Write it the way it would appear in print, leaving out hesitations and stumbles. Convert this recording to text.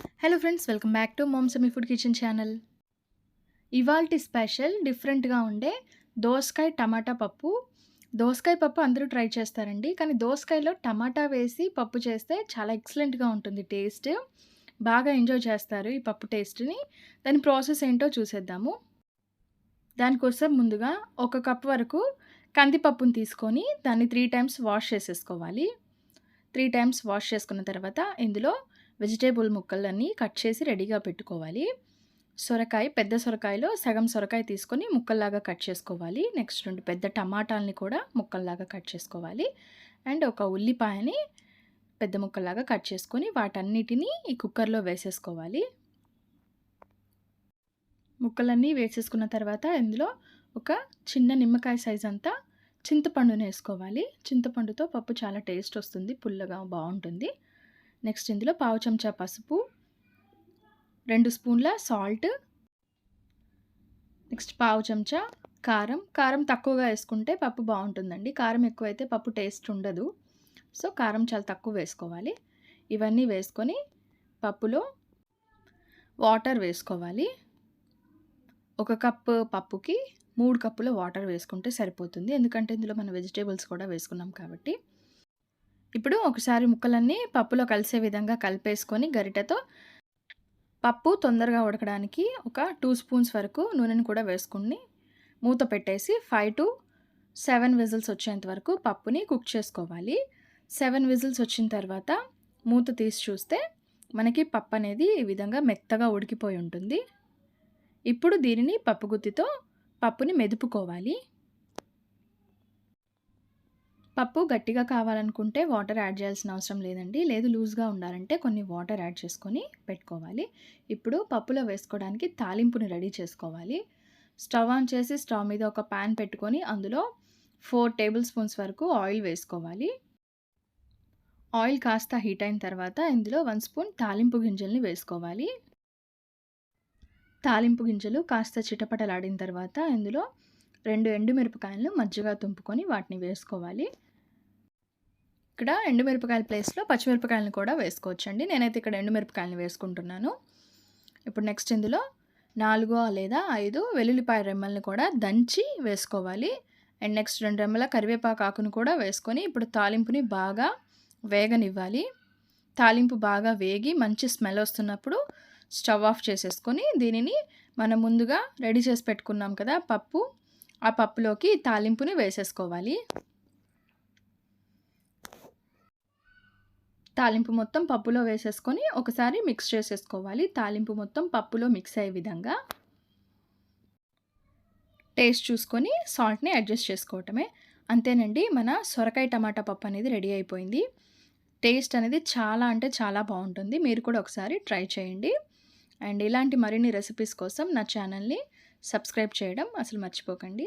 Hello friends, welcome back to moms yummy food kitchen channel. ఇవాల్టి special డిఫరెంట్‌గా ఉండే దోసకాయ టమాటా పప్పు. దోసకాయ పప్పు అందరూ ట్రై చేస్తారండి. కానీ దోసకాయలో టమాటా వేసి పప్పు చేస్తే చాలా ఎక్సలెంట్‌గా ఉంటుంది టేస్ట్. బాగా ఎంజాయ్ చేస్తారు ఈ పప్పు టేస్ట్‌ని. దాని ప్రాసెస్ ఏంటో చూసేద్దాము. దానికోసం ముందుగా ఒక కప్ వరకు కందిపప్పుని తీసుకొని దాన్ని 3 టైమ్స్ వాష్ చేసేసుకోవాలి. 3 టైమ్స్ వాష్ చేసుకున్న తర్వాత ఇందులో వెజిటేబుల్ ముక్కలన్నీ కట్ చేసి రెడీగా పెట్టుకోవాలి. సొరకాయ, పెద్ద సొరకాయలో సగం సొరకాయ తీసుకొని ముక్కల్లాగా కట్ చేసుకోవాలి. నెక్స్ట్ 2 పెద్ద టమాటాలని కూడా ముక్కల్లాగా కట్ చేసుకోవాలి. అండ్ ఒక ఉల్లిపాయని పెద్ద ముక్కల్లాగా కట్ చేసుకొని వాటన్నిటిని ఈ కుక్కర్లో వేసేసుకోవాలి. ముక్కలన్నీ వేసేసుకున్న తర్వాత ఇందులో ఒక చిన్న నిమ్మకాయ సైజ్ అంతా చింతపండుని వేసుకోవాలి. చింతపండుతో పప్పు చాలా టేస్ట్ వస్తుంది, పుల్లగా బాగుంటుంది. నెక్స్ట్ ఇందులో పావు చెంచా పసుపు, 2 స్పూన్ల సాల్ట్, నెక్స్ట్ పావు చెంచా కారం. కారం తక్కువగా వేసుకుంటే పప్పు బాగుంటుందండి. కారం ఎక్కువైతే పప్పు టేస్ట్ ఉండదు. సో కారం చాలా తక్కువ వేసుకోవాలి. ఇవన్నీ వేసుకొని పప్పులో వాటర్ వేసుకోవాలి. 1 కప్పు పప్పుకి 3 కప్పుల వాటర్ వేసుకుంటే సరిపోతుంది. ఎందుకంటే ఇందులో మనం వెజిటేబుల్స్ కూడా వేసుకున్నాం కాబట్టి. ఇప్పుడు ఒకసారి ముక్కలన్నీ పప్పులో కలిసే విధంగా కలిపేసుకొని గరిటెతో పప్పు తొందరగా ఉడకడానికి ఒక 2 స్పూన్స్ వరకు నూనెని కూడా వేసుకుని మూత పెట్టేసి 5 to 7 విజిల్స్ వచ్చేంత వరకు పప్పుని కుక్ చేసుకోవాలి. 7 విజిల్స్ వచ్చిన తర్వాత మూత తీసి చూస్తే మనకి పప్పు అనేది ఈ విధంగా మెత్తగా ఉడికిపోయి ఉంటుంది. ఇప్పుడు దీనిని పప్పు గుత్తితో పప్పుని మెదుపుకోవాలి. పప్పు గట్టిగా కావాలనుకుంటే వాటర్ యాడ్ చేయాల్సిన అవసరం లేదండి. లేదు లూజ్గా ఉండాలంటే కొన్ని వాటర్ యాడ్ చేసుకొని పెట్టుకోవాలి. ఇప్పుడు పప్పులో వేసుకోవడానికి తాలింపుని రెడీ చేసుకోవాలి. స్టవ్ ఆన్ చేసి స్టవ్ మీద ఒక ప్యాన్ పెట్టుకొని అందులో 4 టేబుల్ స్పూన్స్ వరకు ఆయిల్ వేసుకోవాలి. ఆయిల్ కాస్త హీట్ అయిన తర్వాత ఇందులో 1 స్పూన్ తాలింపు గింజల్ని వేసుకోవాలి. తాలింపు గింజలు కాస్త చిటపటలాడిన తర్వాత ఇందులో 2 ఎండుమిరపకాయలను మజ్జిగ తుంపుకొని వాటిని వేసుకోవాలి. ఇక్కడ ఎండుమిరపకాయల ప్లేస్లో పచ్చిమిరపకాయలను కూడా వేసుకోవచ్చండి. నేనైతే ఇక్కడ ఎండుమిరపకాయలను వేసుకుంటున్నాను. ఇప్పుడు నెక్స్ట్ ఇందులో 4 లేదా 5 వెల్లుల్లిపాయ రెమ్మల్ని కూడా దంచి వేసుకోవాలి. అండ్ నెక్స్ట్ 2 రెమ్మల కరివేపాకు ఆకును కూడా వేసుకొని ఇప్పుడు తాలింపుని బాగా వేగనివ్వాలి. తాలింపు బాగా వేగి మంచి స్మెల్ వస్తున్నప్పుడు స్టవ్ ఆఫ్ చేసేసుకొని దీనిని మనం ముందుగా రెడీ చేసి పెట్టుకున్నాం కదా పప్పు, ఆ పప్పులోకి తాలింపుని వేసేసుకోవాలి. తాలింపు మొత్తం పప్పులో వేసేసుకొని ఒకసారి మిక్స్ చేసేసుకోవాలి. తాలింపు మొత్తం పప్పులో మిక్స్ అయ్యే విధంగా టేస్ట్ చూసుకొని సాల్ట్ని అడ్జస్ట్ చేసుకోవటమే. అంతేనండి, మన సొరకాయ టమాటా పప్పు అనేది రెడీ అయిపోయింది. టేస్ట్ అనేది చాలా అంటే చాలా బాగుంటుంది. మీరు కూడా ఒకసారి ట్రై చేయండి. అండ్ ఇలాంటి మరిన్ని రెసిపీస్ కోసం నా ఛానల్ని సబ్స్క్రైబ్ చేయడం అసలు మర్చిపోకండి.